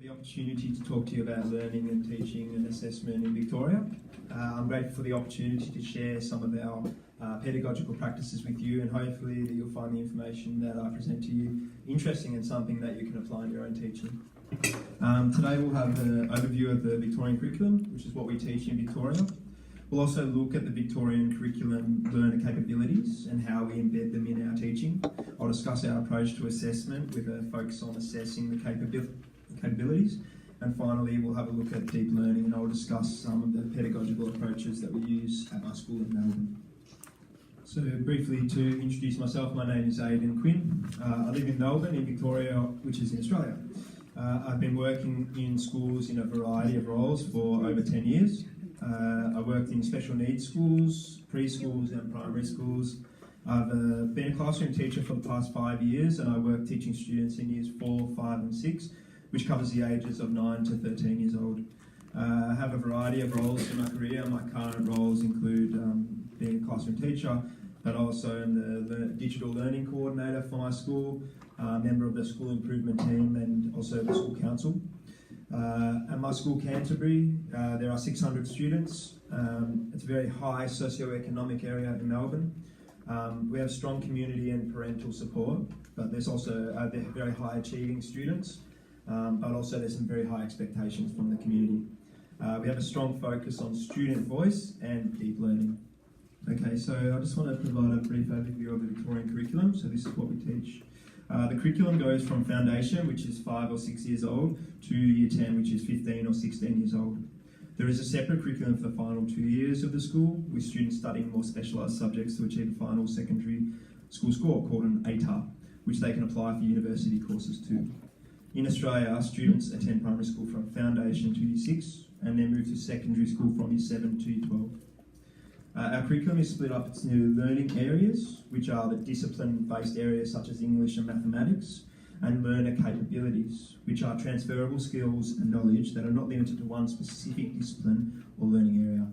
the opportunity to talk to you about learning and teaching and assessment in Victoria. I'm grateful for the opportunity to share some of our pedagogical practices with you, and hopefully that you'll find the information that I present to you interesting and something that you can apply in your own teaching. Today we'll have an overview of the Victorian curriculum, which is what we teach in Victoria. We'll also look at the Victorian curriculum learner capabilities and how we embed them in our teaching. I'll discuss our approach to assessment with a focus on assessing the capabilities. And finally, we'll have a look at deep learning, and I'll discuss some of the pedagogical approaches that we use at my school in Melbourne. So briefly to introduce myself, my name is Aidan Quinn. I live in Melbourne in Victoria, which is in Australia. I've been working in schools in a variety of roles for over 10 years. I worked in special needs schools, preschools and primary schools. I've been a classroom teacher for the past 5 years, and I work teaching students in years 4, 5 and 6, which covers the ages of 9 to 13 years old. I have a variety of roles in my career. My current roles include being a classroom teacher, but also am the digital learning coordinator for my school, member of the school improvement team, and also the school council. At my school, Canterbury, there are 600 students. It's a very high socioeconomic area in Melbourne. We have strong community and parental support, but there's also very high achieving students, but also there's some very high expectations from the community. We have a strong focus on student voice and deep learning. Okay, so I just want to provide a brief overview of the Victorian curriculum. So this is what we teach. The curriculum goes from foundation, which is 5 or 6 years old, to year 10, which is 15 or 16 years old. There is a separate curriculum for the final 2 years of the school, with students studying more specialised subjects to achieve a final secondary school score called an ATAR, which they can apply for university courses too. In Australia, students attend primary school from foundation to year 6, and then move to secondary school from year 7 to year 12. Our curriculum is split up into learning areas, which are the discipline-based areas such as English and mathematics, and learner capabilities, which are transferable skills and knowledge that are not limited to one specific discipline or learning area.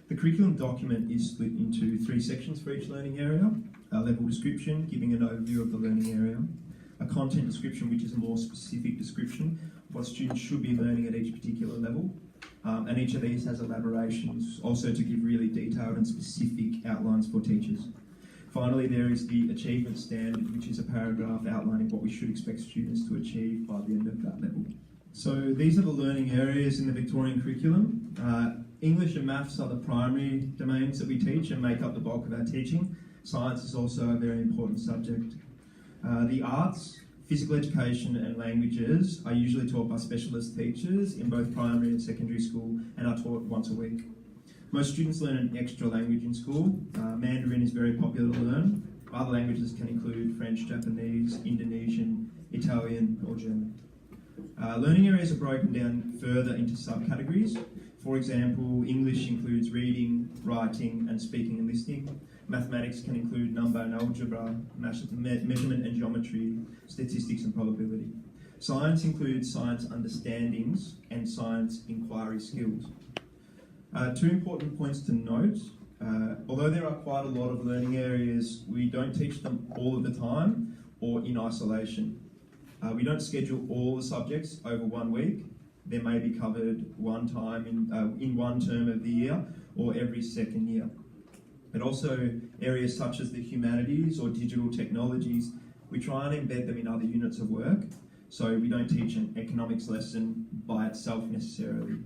The curriculum document is split into 3 sections for each learning area: a level description, giving an overview of the learning area; a content description, which is a more specific description of what students should be learning at each particular level. And each of these has elaborations, also to give really detailed and specific outlines for teachers. Finally, there is the achievement standard, which is a paragraph outlining what we should expect students to achieve by the end of that level. So these are the learning areas in the Victorian curriculum. English and maths are the primary domains that we teach and make up the bulk of our teaching. Science is also a very important subject. The arts, physical education and languages are usually taught by specialist teachers in both primary and secondary school, and are taught once a week. Most students learn an extra language in school. Mandarin is very popular to learn. Other languages can include French, Japanese, Indonesian, Italian or German. Learning areas are broken down further into subcategories. For example, English includes reading, writing and speaking and listening. Mathematics can include number and algebra, measurement and geometry, statistics and probability. Science includes science understandings and science inquiry skills. 2 important points to note. Although there are quite a lot of learning areas, we don't teach them all of the time or in isolation. We don't schedule all the subjects over 1 week. They may be covered one time in one term of the year or every second year. But also areas such as the humanities or digital technologies, we try and embed them in other units of work. So we don't teach an economics lesson by itself necessarily.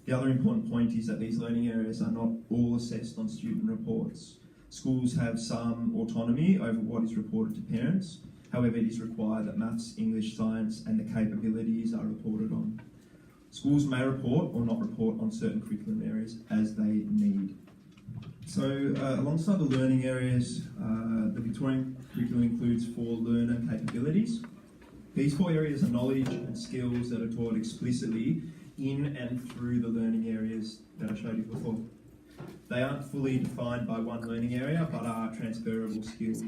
The other important point is that these learning areas are not all assessed on student reports. Schools have some autonomy over what is reported to parents. However, it is required that maths, English, science and the capabilities are reported on. Schools may report or not report on certain curriculum areas as they need. So alongside the learning areas, the Victorian curriculum includes 4 learner capabilities. These 4 areas are knowledge and skills that are taught explicitly in and through the learning areas that I showed you before. They aren't fully defined by one learning area, but are transferable skills.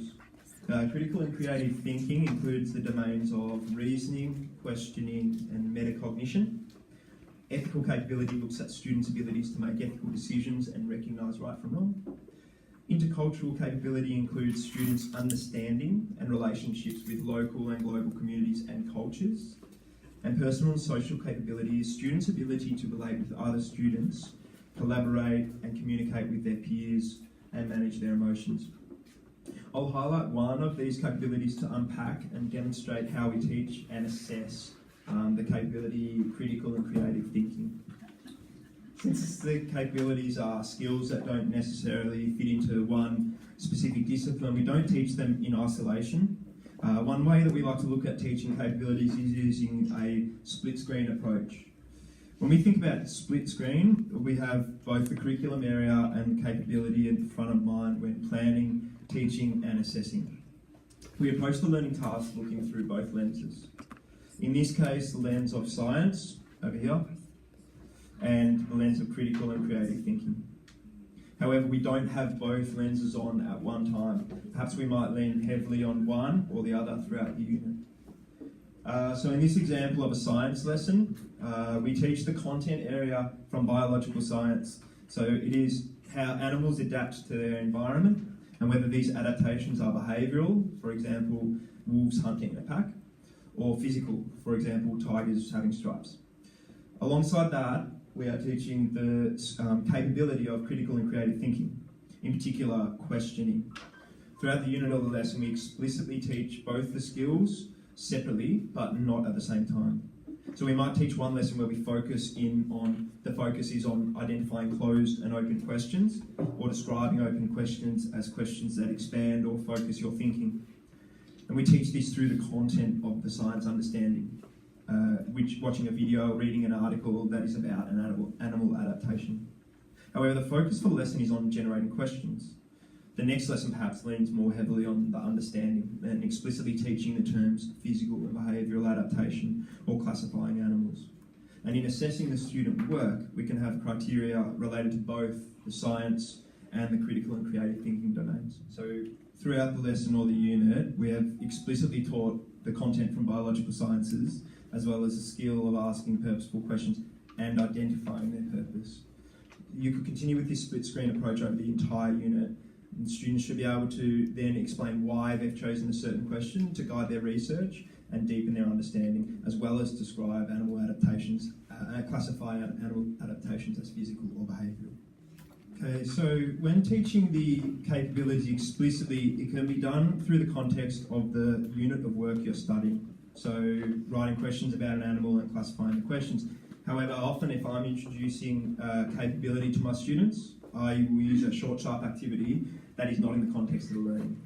Critical and creative thinking includes the domains of reasoning, questioning and metacognition. Ethical capability looks at students' abilities to make ethical decisions and recognise right from wrong. Intercultural capability includes students' understanding and relationships with local and global communities and cultures. And personal and social capability is students' ability to relate with other students, collaborate and communicate with their peers, and manage their emotions. I'll highlight one of these capabilities to unpack and demonstrate how we teach and assess the capability critical and creative thinking. Since the capabilities are skills that don't necessarily fit into one specific discipline, we don't teach them in isolation. One way that we like to look at teaching capabilities is using a split screen approach. When we think about split screen, we have both the curriculum area and capability at the front of mind when planning, teaching and assessing. We approach the learning task looking through both lenses. In this case, the lens of science, over here, and the lens of critical and creative thinking. However, we don't have both lenses on at one time. Perhaps we might lean heavily on one or the other throughout the unit. So in this example of a science lesson, we teach the content area from biological science. So it is how animals adapt to their environment and whether these adaptations are behavioural, for example, wolves hunting in a pack, or physical, for example, tigers having stripes. Alongside that, we are teaching the capability of critical and creative thinking, in particular questioning. Throughout the unit or the lesson, we explicitly teach both the skills separately, but not at the same time. So we might teach one lesson where we focus is on identifying closed and open questions, or describing open questions as questions that expand or focus your thinking. And we teach this through the content of the science understanding. Watching a video or reading an article that is about an animal adaptation. However, the focus for the lesson is on generating questions. The next lesson perhaps leans more heavily on the understanding and explicitly teaching the terms physical and behavioural adaptation or classifying animals. And in assessing the student work, we can have criteria related to both the science and the critical and creative thinking domains. So throughout the lesson or the unit, we have explicitly taught the content from biological sciences, as well as the skill of asking purposeful questions and identifying their purpose. You could continue with this split screen approach over the entire unit, and students should be able to then explain why they've chosen a certain question to guide their research and deepen their understanding, as well as describe animal adaptations, classify animal adaptations as physical or behavioural. Okay, so when teaching the capabilities explicitly, it can be done through the context of the unit of work you're studying. So writing questions about an animal and classifying the questions. However, often if I'm introducing capability to my students, I will use a short, sharp activity that is not in the context of the learning.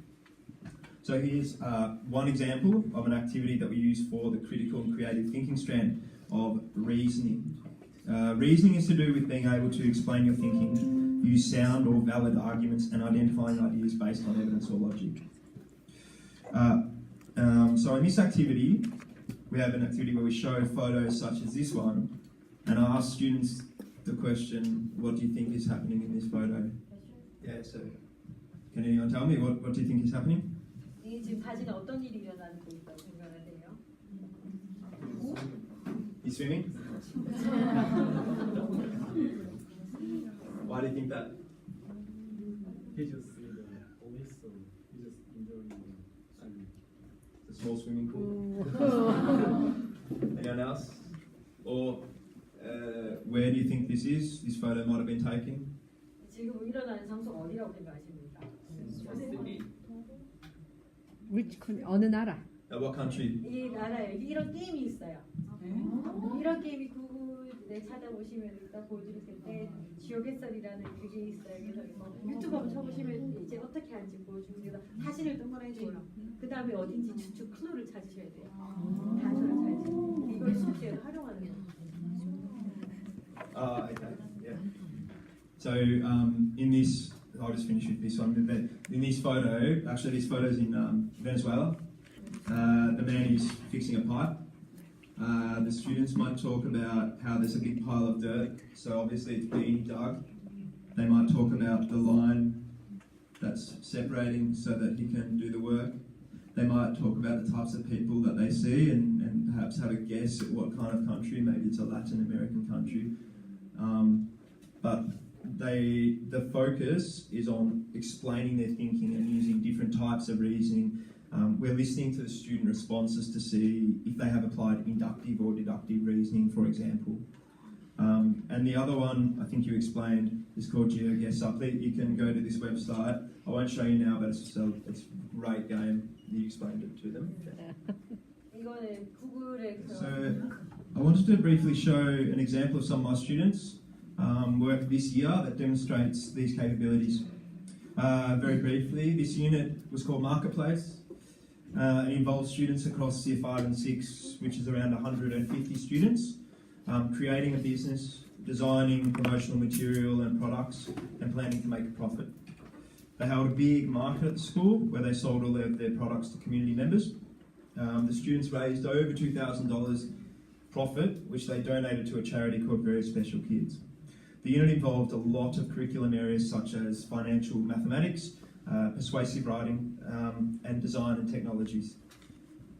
So here's one example of an activity that we use for the critical and creative thinking strand of reasoning. Reasoning is to do with being able to explain your thinking, use sound or valid arguments, and identifying ideas based on evidence or logic. So in this activity, we have an activity where we show photos such as this one, and I ask students the question, what do you think is happening in this photo? Yeah, so can anyone tell me what do you think is happening? 이 지금 사진에 어떤 일이 일어나고 있다고 생각하세요? He's swimming? Why do you think that? He just always so he just enjoying swimming. It's a small swimming pool. Anyone else? Or where do you think this is? This photo might have been taken. 지금 일어나는 장소가 어디라고 생각하십니까? Which country? 어느 나라? What country? 이 나라에 이런 게임이 있어요. 이런 게임이 구글에 찾아보시면 일단 보여드릴 텐데 지오게설이라는 그게 있어요. 그래서 뭐 유튜브 한번 쳐보시면 이제 어떻게 하는지 보여줍니다. 사진을 동그라미 그 다음에 어딘지 추측 클루를 찾으셔야 돼요. 단서를 찾으셔야 돼요. 이걸 숙제로 활용하는 거예요. Okay, yeah. So in this, I'll just finish with this one. In this photo, actually this photo is in Venezuela. The man is fixing a pipe. The students might talk about how there's a big pile of dirt, so obviously it's being dug. They might talk about the line that's separating so that he can do the work. They might talk about the types of people that they see and perhaps have a guess at what kind of country, maybe it's a Latin American country. But the focus is on explaining their thinking and using different types of reasoning We're listening to the student responses to see if they have applied inductive or deductive reasoning, for example. And the other one, I think you explained, is called GeoGuessr. You can go to this website. I won't show you now, but it's a great game. You explained it to them. 이거는 구글에서 So I wanted to briefly show an example of some of my students' work this year that demonstrates these capabilities. Very briefly, this unit was called Marketplace. It involves students across Year 5 and 6, which is around 150 students, creating a business, designing promotional material and products, and planning to make a profit. They held a big market at the school where they sold all of their products to community members. The students raised over $2,000 profit, which they donated to a charity called Very Special Kids. The unit involved a lot of curriculum areas such as financial mathematics, persuasive writing, and design and technologies.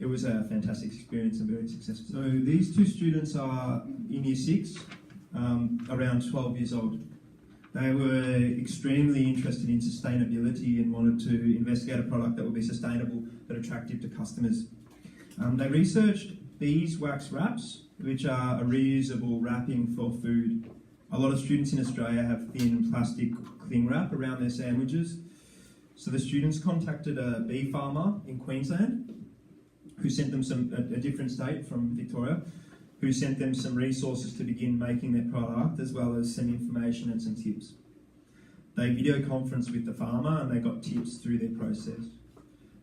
It was a fantastic experience and very successful. So these two students are in Year 6, around 12 years old. They were extremely interested in sustainability and wanted to investigate a product that would be sustainable but attractive to customers. They researched beeswax wraps, which are a reusable wrapping for food. A lot of students in Australia have thin plastic cling wrap around their sandwiches. So the students contacted a bee farmer in Queensland who sent them a different state from Victoria, who sent them some resources to begin making their product, as well as some information and some tips. They video conferenced with the farmer and they got tips through their process.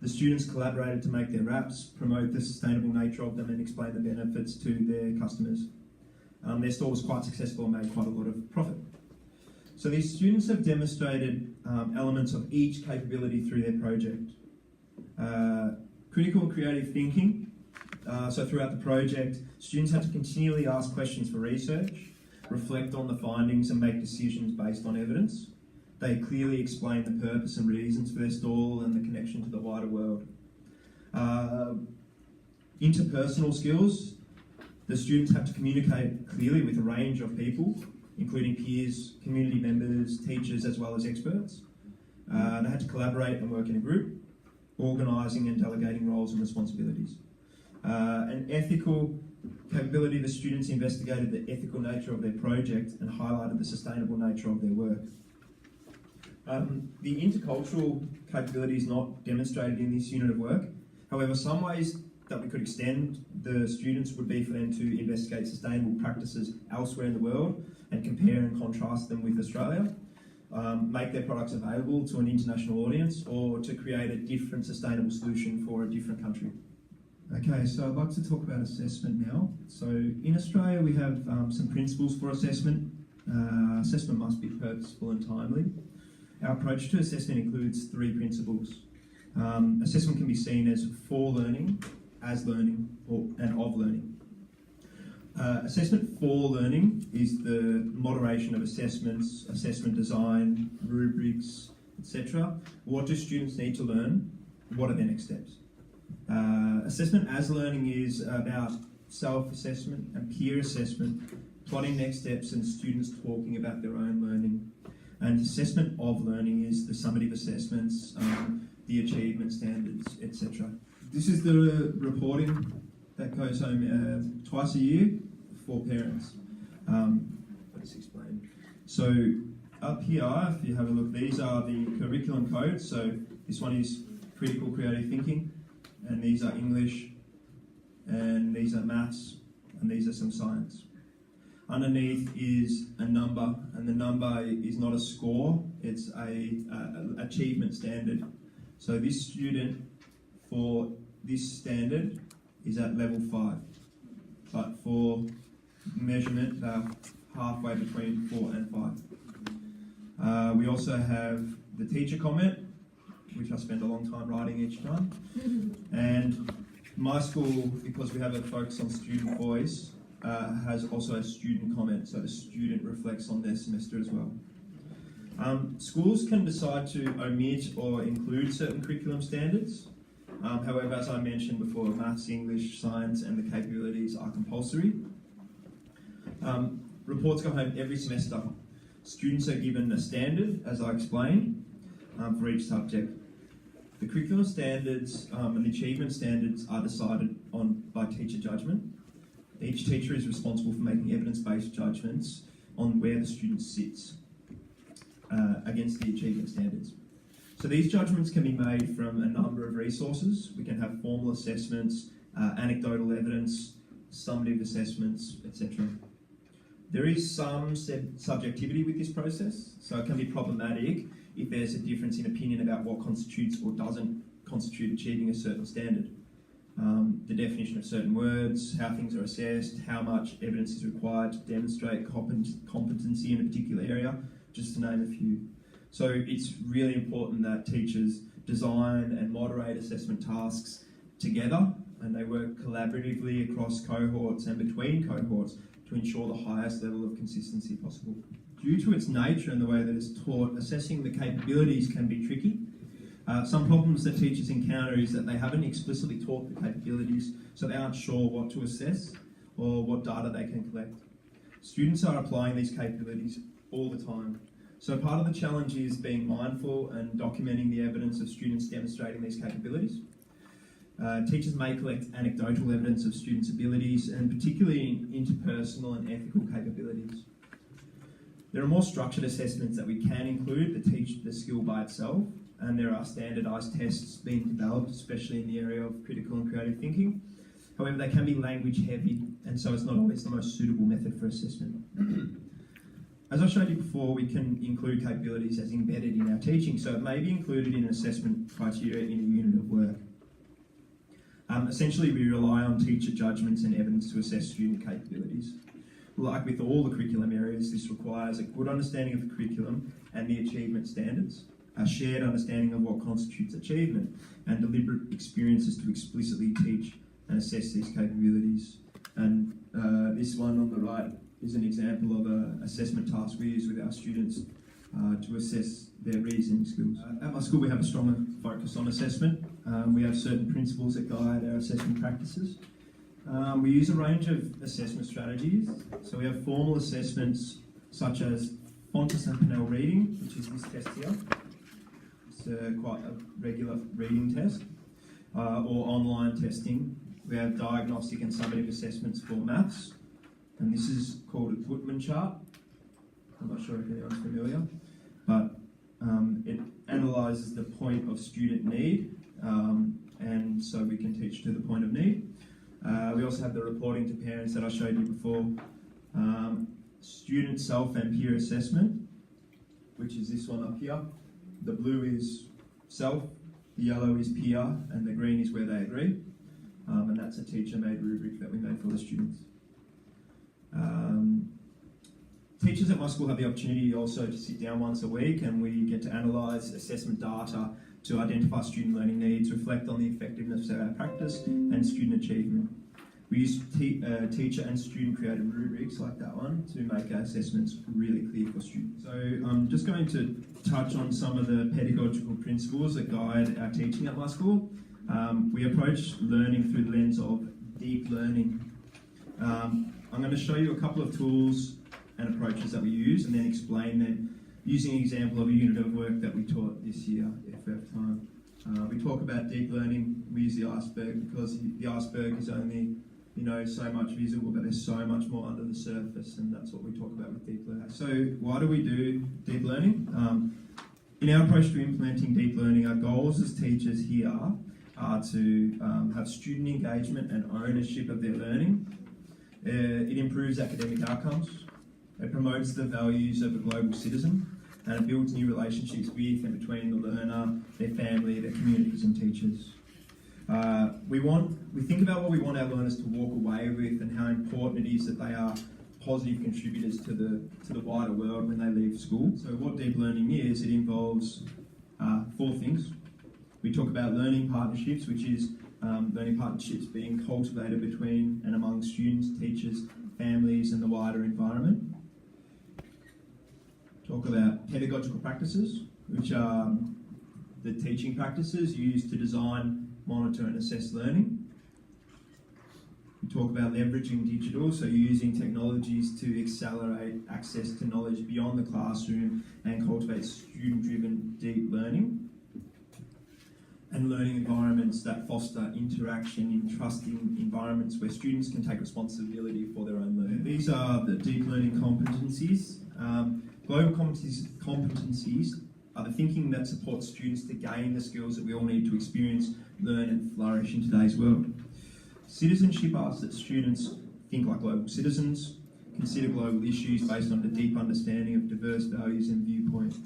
The students collaborated to make their wraps, promote the sustainable nature of them and explain the benefits to their customers. Their store was quite successful and made quite a lot of profit. So these students have demonstrated elements of each capability through their project. Critical and creative thinking. So throughout the project, students had to continually ask questions for research, reflect on the findings and make decisions based on evidence. They clearly explained the purpose and reasons for their stall and the connection to the wider world. Interpersonal skills. The students had to communicate clearly with a range of people, including peers, community members, teachers, as well as experts. They had to collaborate and work in a group, organising and delegating roles and responsibilities. An ethical capability, the students investigated the ethical nature of their project and highlighted the sustainable nature of their work. The intercultural capability is not demonstrated in this unit of work. However, some ways that we could extend the students would be for them to investigate sustainable practices elsewhere in the world and compare and contrast them with Australia, make their products available to an international audience, or to create a different sustainable solution for a different country. Okay, so I'd like to talk about assessment now. So in Australia we have some principles for assessment. Assessment must be purposeful and timely. Our approach to assessment includes 3 principles. Assessment can be seen as for learning, as learning, and of learning. Assessment for learning is the moderation of assessments, assessment design, rubrics, etc. What do students need to learn? What are their next steps? Assessment as learning is about self-assessment and peer assessment, plotting next steps and students talking about their own learning. And assessment of learning is the summative assessments, the achievement standards, etc. This is the reporting that goes home twice a year for parents. Let's explain. So up here, if you have a look, these are the curriculum codes. So this one is critical creative thinking, and these are English, and these are maths, and these are some science. Underneath is a number, and the number is not a score, it's a achievement standard. So this student for this standard is at level 5, but for measurement they're halfway between 4 and 5. We also have the teacher comment, which I spend a long time writing each time. And my school, because we have a focus on student voice, has also a student comment, so the student reflects on their semester as well. Schools can decide to omit or include certain curriculum standards. However, as I mentioned before, maths, English, science and the capabilities are compulsory. Reports go home every semester. Students are given a standard, as I explained, for each subject. The curriculum standards and the achievement standards are decided on by teacher judgment. Each teacher is responsible for making evidence-based judgments on where the student sits against the achievement standards. So these judgments can be made from a number of resources. We can have formal assessments, anecdotal evidence, summative assessments, etc. There is some subjectivity with this process, so it can be problematic if there's a difference in opinion about what constitutes or doesn't constitute achieving a certain standard. The definition of certain words, how things are assessed, how much evidence is required to demonstrate competency in a particular area, just to name a few. So it's really important that teachers design and moderate assessment tasks together, and they work collaboratively across cohorts and between cohorts to ensure the highest level of consistency possible. Due to its nature and the way that it's taught, assessing the capabilities can be tricky. Some problems that teachers encounter is that they haven't explicitly taught the capabilities, so they aren't sure what to assess or what data they can collect. Students are applying these capabilities all the time. So part of the challenge is being mindful and documenting the evidence of students demonstrating these capabilities. Teachers may collect anecdotal evidence of students' abilities, and particularly in interpersonal and ethical capabilities. There are more structured assessments that we can include that teach the skill by itself, and there are standardised tests being developed, especially in the area of critical and creative thinking. However, they can be language heavy, and so it's not always the most suitable method for assessment. As I showed you before, we can include capabilities as embedded in our teaching, so it may be included in assessment criteria in a unit of work. Essentially, we rely on teacher judgments and evidence to assess student capabilities. Like with all the curriculum areas, this requires a good understanding of the curriculum and the achievement standards, a shared understanding of what constitutes achievement, and deliberate experiences to explicitly teach and assess these capabilities. And this one on the right is an example of an assessment task we use with our students to assess their reasoning skills. At my school, we have a stronger focus on assessment. We have certain principles that guide our assessment practices. We use a range of assessment strategies. So we have formal assessments such as Fontes and Pinnell reading, which is this test here. It's quite a regular reading test. Or online testing. We have diagnostic and summative assessments for maths. And this is called a Gutmann chart. I'm not sure if anyone's familiar, but it analyses the point of student need, and so we can teach to the point of need. We also have the reporting to parents that I showed you before. Student self and peer assessment, which is this one up here. The blue is self, the yellow is peer, and the green is where they agree. And that's a teacher-made rubric that we made for the students. Teachers at my school have the opportunity also to sit down once a week, and we get to analyse assessment data to identify student learning needs, reflect on the effectiveness of our practice and student achievement. We use teacher and student created rubrics like that one to make our assessments really clear for students. So I'm just going to touch on some of the pedagogical principles that guide our teaching at my school. We approach learning through the lens of deep learning. I'm going to show you a couple of tools and approaches that we use, and then explain them using an example of a unit of work that we taught this year, if we have time. We talk about deep learning. We use the iceberg because the iceberg is only, so much visible, but there's so much more under the surface, and that's what we talk about with deep learning. So why do we do deep learning? In our approach to implementing deep learning, our goals as teachers here are to have student engagement and ownership of their learning. It improves academic outcomes. It promotes the values of a global citizen, and it builds new relationships with and between the learner, their family, their communities and teachers. We think about what we want our learners to walk away with and how important it is that they are positive contributors to the wider world when they leave school. So what deep learning is, it involves 4 things. We talk about learning partnerships, which is learning partnerships being cultivated between and among students, teachers, families and the wider environment. Talk about pedagogical practices, which are the teaching practices used to design, monitor and assess learning. We talk about leveraging digital, so using technologies to accelerate access to knowledge beyond the classroom and cultivate student-driven deep learning. and learning environments that foster interaction in trusting environments where students can take responsibility for their own learning. These are the deep learning competencies. Global competencies are the thinking that supports students to gain the skills that we all need to experience, learn and flourish in today's world. Citizenship asks that students think like global citizens, consider global issues based on a deep understanding of diverse values and viewpoints.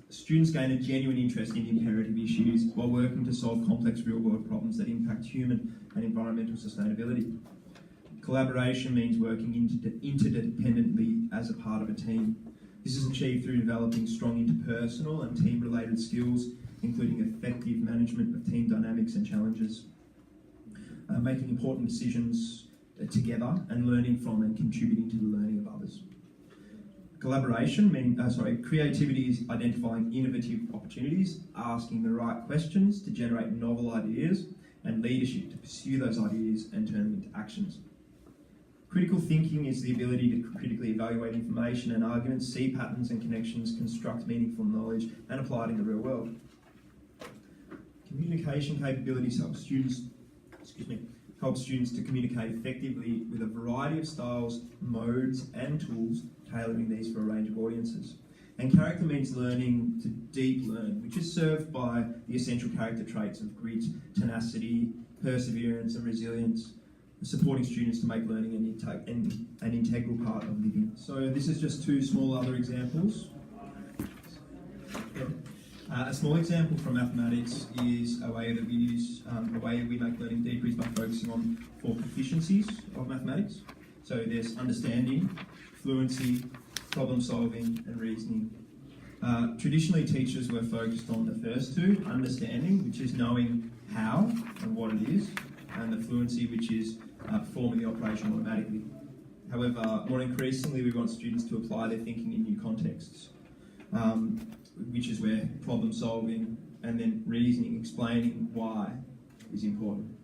Students gain a genuine interest in imperative issues while working to solve complex real-world problems that impact human and environmental sustainability. Collaboration means working interdependently as a part of a team. This is achieved through developing strong interpersonal and team-related skills, including effective management of team dynamics and challenges. Making important decisions together and learning from and contributing to the learning of others. Creativity is identifying innovative opportunities, asking the right questions to generate novel ideas, and leadership to pursue those ideas and turn them into actions. Critical thinking is the ability to critically evaluate information and arguments, see patterns and connections, construct meaningful knowledge, and apply it in the real world. Communication capabilities help students to communicate effectively with a variety of styles, modes, and tools, tailoring these for a range of audiences. And character means learning to deep learn, which is served by the essential character traits of grit, tenacity, perseverance, and resilience, supporting students to make learning an integral part of living. So this is just two small other examples. A small example from mathematics is a way that we make learning deeper is by focusing on 4 proficiencies of mathematics. So there's understanding, fluency, problem solving, and reasoning. Traditionally, teachers were focused on the first 2, understanding, which is knowing how and what it is, and the fluency, which is performing the operation automatically. However, more increasingly, we want students to apply their thinking in new contexts, which is where problem solving and then reasoning, explaining why, is important.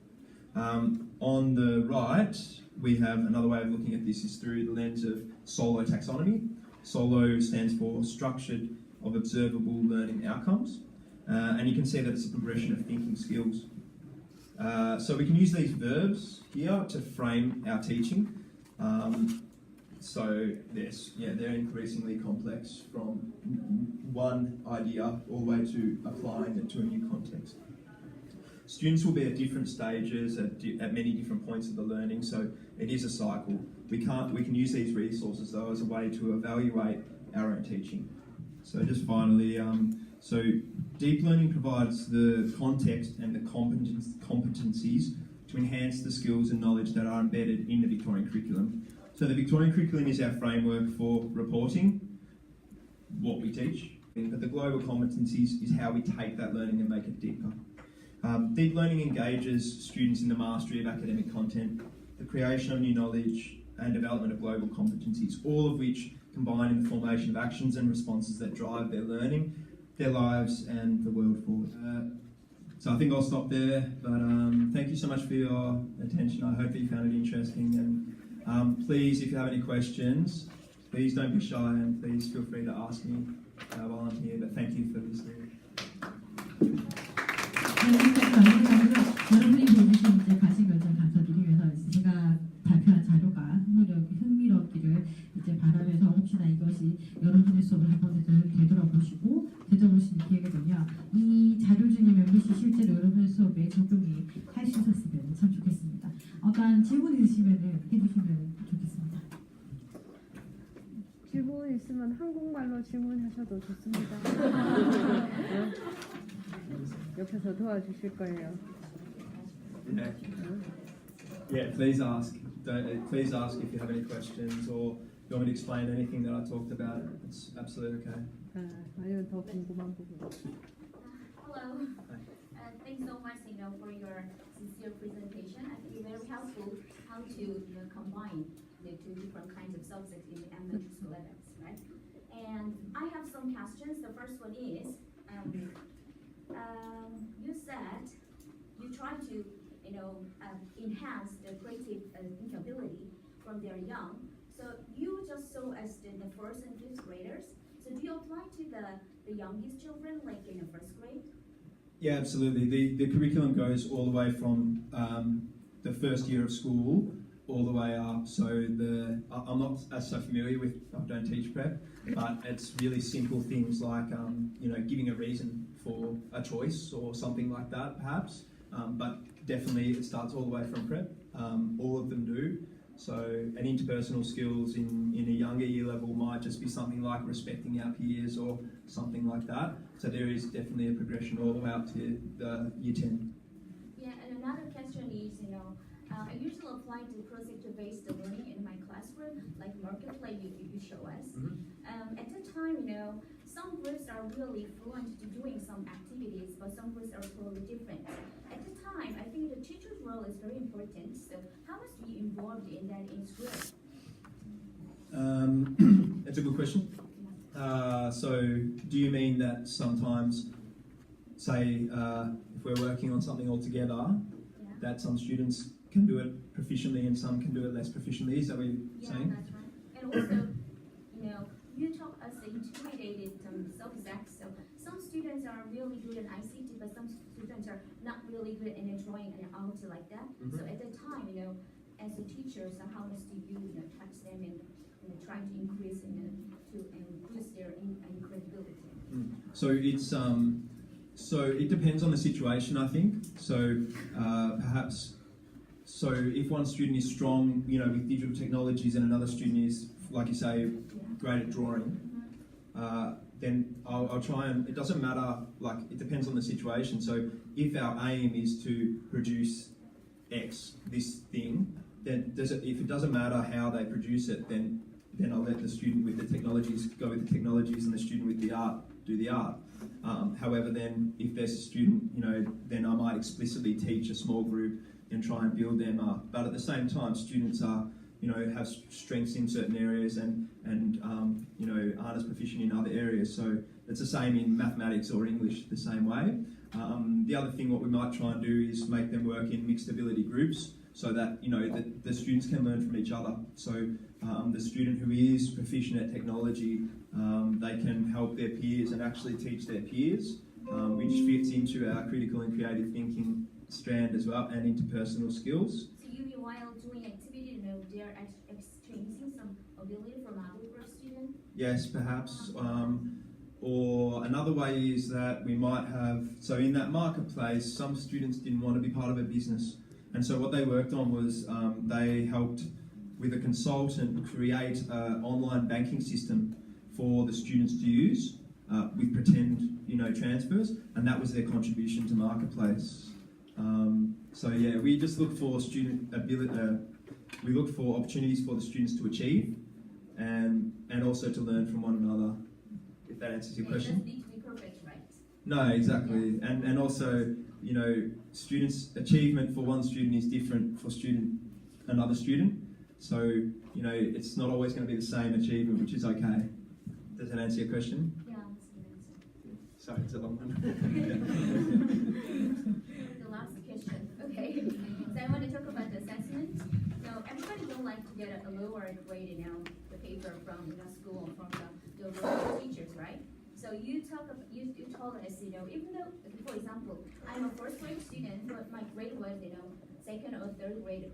On the right, we have another way of looking at this is through the lens of SOLO taxonomy. SOLO stands for Structured of Observable Learning Outcomes, and you can see that it's a progression of thinking skills. So we can use these verbs here to frame our teaching. So they're increasingly complex from one idea all the way to applying it to a new context. Students will be at different stages at many different points of the learning, so it is a cycle. We can use these resources though as a way to evaluate our own teaching. So just finally, so deep learning provides the context and the competencies to enhance the skills and knowledge that are embedded in the Victorian curriculum. So the Victorian curriculum is our framework for reporting what we teach, but the global competencies is how we take that learning and make it deeper. Deep learning engages students in the mastery of academic content, the creation of new knowledge, and development of global competencies, all of which combine in the formation of actions and responses that drive their learning, their lives, and the world forward. So I think I'll stop there, but thank you so much for your attention. I hope that you found it interesting, and please, if you have any questions, please don't be shy, and please feel free to ask me while I'm here, but thank you for listening. 여러분이 보여주신 이제 가시결정 단서들을 위해서 제가 발표한 자료가 흥미롭기를 이제 바라면서 혹시나 이것이 여러분의 수업을 한번 되돌아보시고 되돌아보시는 기회가 되면 이 자료 중에 몇몇이 실제로 여러분의 수업에 적용이 할 수 있었으면 참 좋겠습니다. 어떤 질문이 있으시면 해주시면 좋겠습니다. 질문 있으면 한국말로 질문하셔도 좋습니다. 옆에서 도와주실 거예요. Yeah, please ask. Please ask if you have any questions or you want me to explain anything that I talked about. It's absolutely okay. 아니면 더 궁금한 부분. Hello. Thanks so much, for your sincere presentation. I think it's very helpful how to combine the 2 different kinds of subjects in the elementary school levels, right? And I have some questions. The first one is, you said you try to, enhance the creative thinking ability from their young. So you just saw as the 1st and 5th graders. So do you apply to the youngest children, like in the 1st grade? Yeah, absolutely. The curriculum goes all the way from the first year of school all the way up. So I'm not as so familiar with, I don't teach prep, but it's really simple things like giving a reason for a choice or something like that perhaps. But definitely it starts all the way from prep. All of them do. So an interpersonal skills in a younger year level might just be something like respecting our peers or something like that. So there is definitely a progression all the way up to the year 10. Yeah, and another question is, I usually apply to project-based learning in my classroom, like marketplace you show us. Mm-hmm. At the time, some groups are really fluent to doing some activities, but some groups are totally different. At the time, I think the teacher's role is very important. So how much do you involved in that in school? That's a good question. So do you mean that sometimes, say, if we're working on something all together, Yeah. that some students can do it proficiently and some can do it less proficiently? Is that what you're Yeah, saying? that's right. And also, you taught us the integrated subjects. So some students are really good at ICT, but some students are not really good in drawing and art like that. So at the time, as a teacher, so how much do you touch them and try to increase and boost their credibility? So it's so it depends on the situation, I think. So perhaps. So if one student is strong, with digital technologies, and another student is, like you say, great at drawing, then I'll try and. It doesn't matter. Like it depends on the situation. So if our aim is to produce X, this thing, then if it doesn't matter how they produce it, then I'll let the student with the technologies go with the technologies, and the student with the art do the art. However, then if there's a student, then I might explicitly teach a small group and try and build them up. But at the same time, students are, have strengths in certain areas and aren't as proficient in other areas. So it's the same in mathematics or English, the same way. The other thing, what we might try and do is make them work in mixed ability groups, so that the students can learn from each other. So the student who is proficient at technology, they can help their peers and actually teach their peers, which fits into our critical and creative thinking strand as well, and interpersonal skills. So while doing activity, they're exchanging some ability from other group students? Yes, perhaps. Or another way is that we might have, so in that marketplace, some students didn't want to be part of a business. And so what they worked on was they helped with a consultant create an online banking system for the students to use with pretend, transfers, and that was their contribution to marketplace. So yeah, we just look for student ability. We look for opportunities for the students to achieve, and also to learn from one another. If that answers your question. It doesn't need to be perfect, right? No, exactly, and also, students' achievement for one student is different for another student. So it's not always going to be the same achievement, which is okay. Does that answer your question? Yeah, that's a good answer. Sorry, it's a long one. The last question. Okay. So I want to talk about the assessment. So everybody don't like to get a lower grade, the paper from school, from the local teachers, right? So you told us, even though, for example, I'm a first grade student, but my grade was, second or third grade,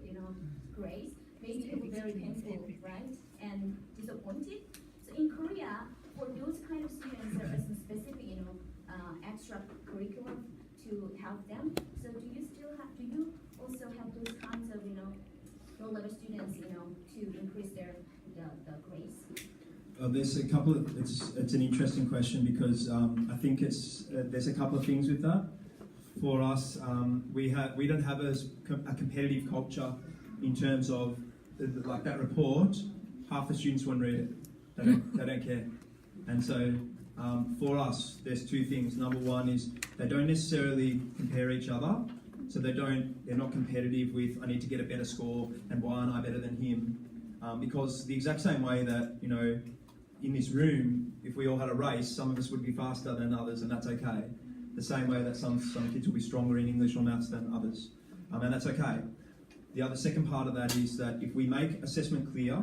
grades, maybe it was very painful, right? And disappointed. So in Korea, for those kind of students, there is a specific, extra curriculum to help them. So do you also have those kinds of, low-level students, to increase the grades? There's a couple of, it's an interesting question because I think there's a couple of things with that. For us, we don't have a competitive culture in terms of like that report. Half the students won't read it. They don't care. And so for us, there's two things. Number one is they don't necessarily compare each other. So they're not competitive with, I need to get a better score and why aren't I better than him? Because the exact same way that, in this room, if we all had a race, some of us would be faster than others, and that's okay. The same way that some kids will be stronger in English or maths than others, and that's okay. The second part of that is that if we make assessment clear,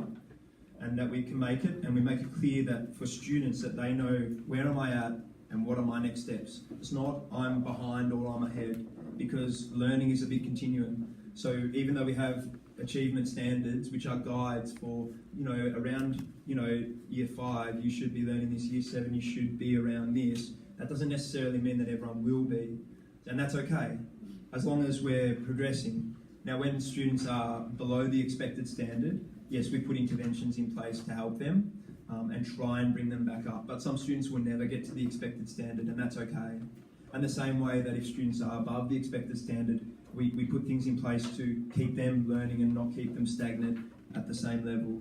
and that we can make it, and we make it clear that for students that they know where am I at and what are my next steps. It's not I'm behind or I'm ahead, because learning is a big continuum. So even though we have achievement standards, which are guides for, around, year 5, you should be learning this, year 7, you should be around this. That doesn't necessarily mean that everyone will be, and that's okay, as long as we're progressing. Now, when students are below the expected standard, yes, we put interventions in place to help them and try and bring them back up. But some students will never get to the expected standard, and that's okay. And the same way that if students are above the expected standard, we put things in place to keep them learning and not keep them stagnant at the same level.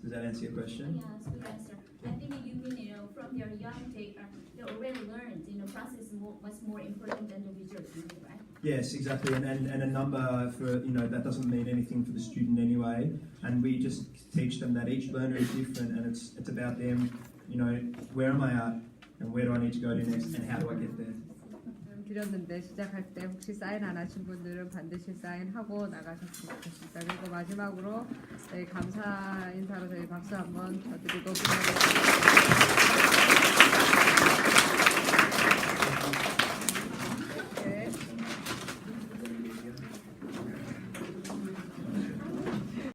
Does that answer your question? Yeah, that's a good answer. I think you mean, from their young age, they already learned, process was more important than the visual thinking, right? Yes, exactly, and a number for, that doesn't mean anything for the student anyway, and we just teach them that each learner is different, and it's about them, where am I at, and where do I need to go to next, and how do I get there? 드렸는데 시작할 때 혹시 사인 안 하신 분들은 반드시 사인하고 나가셨으면 좋겠습니다. 그리고 마지막으로 저희 감사 인사로 저희 박수 한번 쳐드리고 끝내겠습니다.